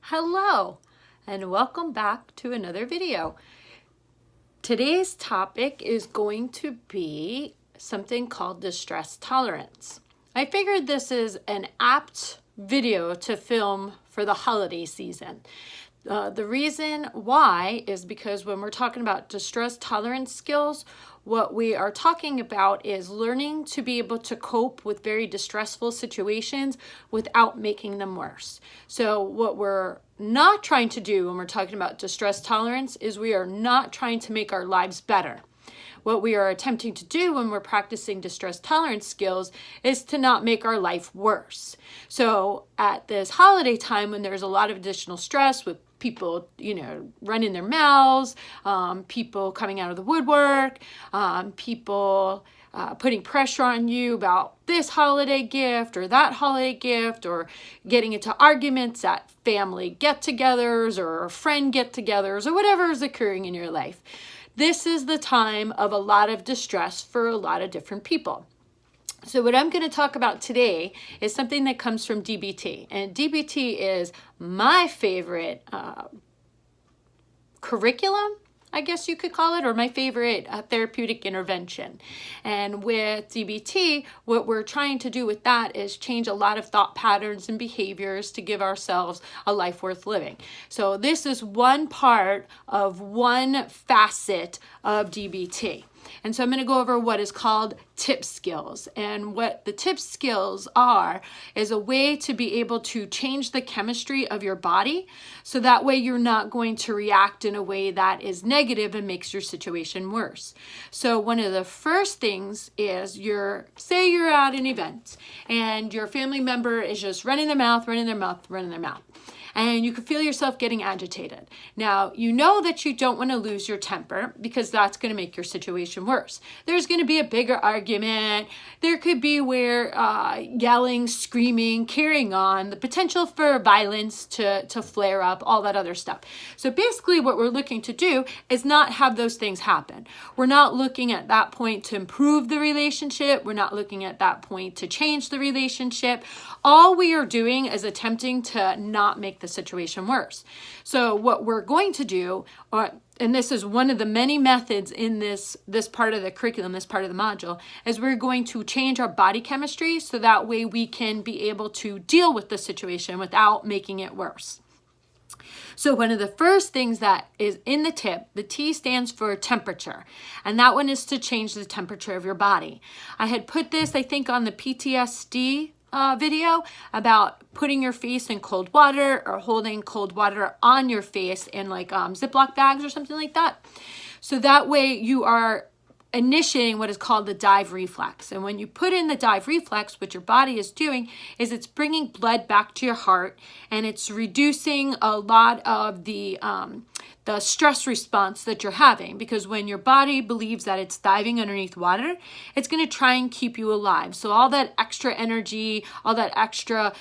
Hello and welcome back to another video. Today's topic is going to be something called distress tolerance. I figured this is an apt video to film for the holiday season. The reason why is because when we're talking about distress tolerance skills, what we are talking about is learning to be able to cope with very distressful situations without making them worse. So what we're not trying to do when we're talking about distress tolerance is we are not trying to make our lives better. What we are attempting to do when we're practicing distress tolerance skills is to not make our life worse. So at this holiday time, when there's a lot of additional stress with people, running their mouths, people coming out of the woodwork, people putting pressure on you about this holiday gift or that holiday gift, or getting into arguments at family get-togethers or friend get-togethers or whatever is occurring in your life. This is the time of a lot of distress for a lot of different people. So what I'm going to talk about today is something that comes from DBT. And DBT is my favorite curriculum, I guess you could call it, or my favorite therapeutic intervention. And with DBT, what we're trying to do with that is change a lot of thought patterns and behaviors to give ourselves a life worth living. So this is one part of one facet of DBT. And so I'm going to go over what is called TIPP Skills. And what the TIPP Skills are is a way to be able to change the chemistry of your body, so that way you're not going to react in a way that is negative and makes your situation worse. So one of the first things is say you're at an event and your family member is just running their mouth, and you can feel yourself getting agitated. Now, you know that you don't want to lose your temper because that's going to make your situation worse. There's going to be a bigger argument. There could be where yelling, screaming, carrying on, the potential for violence to flare up, all that other stuff. So basically what we're looking to do is not have those things happen. We're not looking at that point to improve the relationship. We're not looking at that point to change the relationship. All we are doing is attempting to not make the situation worse. So what we're going to do, and this is one of the many methods in this part of the curriculum, this part of the module, is we're going to change our body chemistry so that way we can be able to deal with the situation without making it worse. So one of the first things that is in the TIPP, the T stands for temperature, and that one is to change the temperature of your body. I had put this, I think, on the PTSD video about putting your face in cold water or holding cold water on your face in like Ziploc bags or something like that. So that way you are initiating what is called the dive reflex. And when you put in the dive reflex, what your body is doing is it's bringing blood back to your heart, and it's reducing a lot of the stress response that you're having, because when your body believes that it's diving underneath water, it's going to try and keep you alive. So all that extra energy, all that extra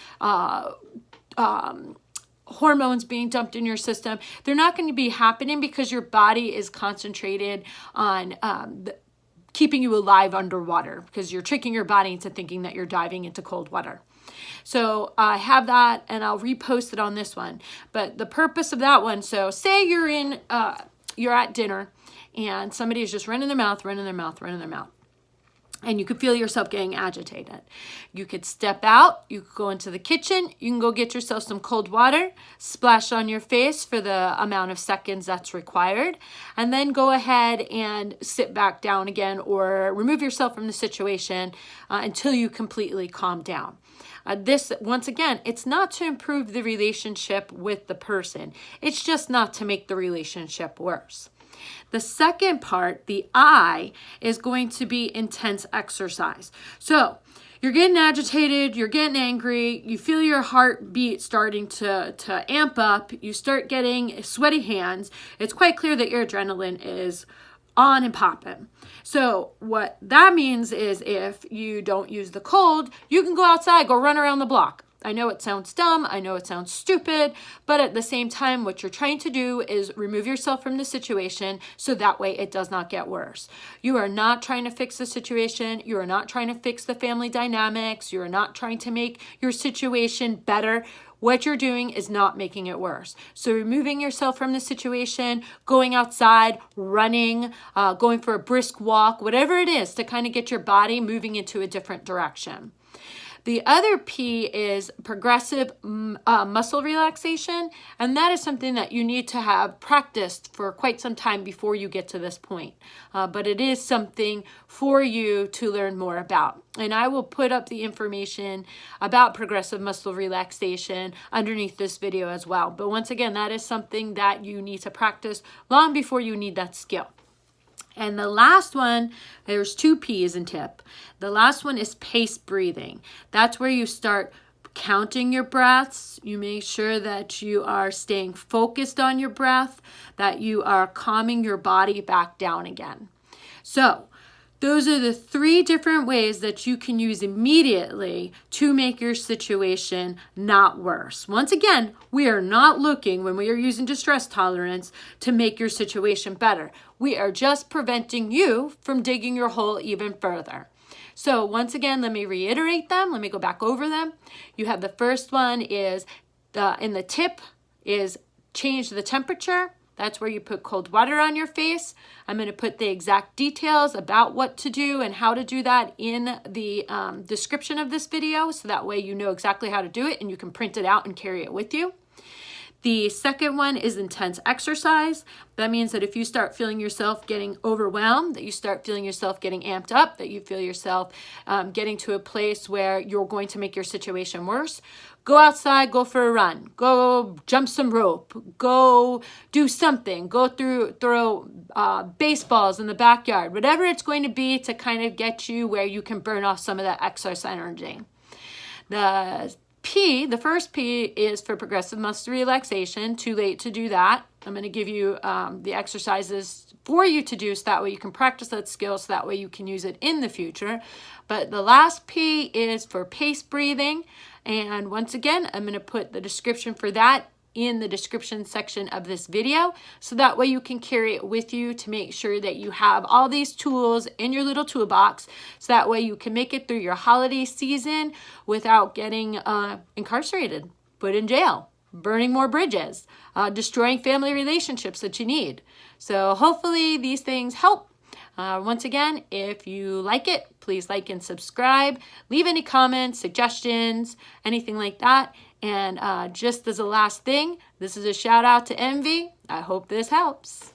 hormones being dumped in your system, they're not going to be happening because your body is concentrated on keeping you alive underwater, because you're tricking your body into thinking that you're diving into cold water. So I have that, and I'll repost it on this one. But the purpose of that one, so say you're at dinner and somebody is just running their mouth, and you could feel yourself getting agitated. You could step out, you could go into the kitchen, you can go get yourself some cold water, splash on your face for the amount of seconds that's required, and then go ahead and sit back down again or remove yourself from the situation until you completely calm down. This, once again, it's not to improve the relationship with the person. It's just not to make the relationship worse. The second part, the I, is going to be intense exercise. So you're getting agitated, you're getting angry, you feel your heartbeat starting to amp up, you start getting sweaty hands. It's quite clear that your adrenaline is on and popping. So what that means is if you don't use the cold, you can go outside, go run around the block. I know it sounds dumb, I know it sounds stupid, but at the same time, what you're trying to do is remove yourself from the situation so that way it does not get worse. You are not trying to fix the situation. You are not trying to fix the family dynamics. You are not trying to make your situation better. What you're doing is not making it worse. So removing yourself from the situation, going outside, running, going for a brisk walk, whatever it is to kind of get your body moving into a different direction. The other P is progressive muscle relaxation, and that is something that you need to have practiced for quite some time before you get to this point. But it is something for you to learn more about. And I will put up the information about progressive muscle relaxation underneath this video as well. But once again, that is something that you need to practice long before you need that skill. And the last one, there's 2 P's in TIPP. The last one is pace breathing. That's where you start counting your breaths. You make sure that you are staying focused on your breath, that you are calming your body back down again. So those are the 3 different ways that you can use immediately to make your situation not worse. Once again, we are not looking, when we are using distress tolerance, to make your situation better. We are just preventing you from digging your hole even further. So once again, let me reiterate them. Let me go back over them. You have the first one is, in the TIPP, is change the temperature. That's where you put cold water on your face. I'm going to put the exact details about what to do and how to do that in the description of this video, so that way you know exactly how to do it and you can print it out and carry it with you. The second one is intense exercise. That means that if you start feeling yourself getting overwhelmed, that you start feeling yourself getting amped up, that you feel yourself getting to a place where you're going to make your situation worse, go outside, go for a run, go jump some rope, go do something, go throw baseballs in the backyard, whatever it's going to be to kind of get you where you can burn off some of that excess energy. The first P is for progressive muscle relaxation. Too late to do that. I'm going to give you the exercises for you to do so that way you can practice that skill, so that way you can use it in the future. But the last P is for pace breathing. And once again, I'm going to put the description for that in the description section of this video, so that way you can carry it with you to make sure that you have all these tools in your little toolbox, so that way you can make it through your holiday season without getting incarcerated, put in jail, burning more bridges, destroying family relationships that you need. So hopefully these things help. Once again, if you like it, please like and subscribe. Leave any comments, suggestions, anything like that. And just as a last thing, this is a shout out to Envy. I hope this helps.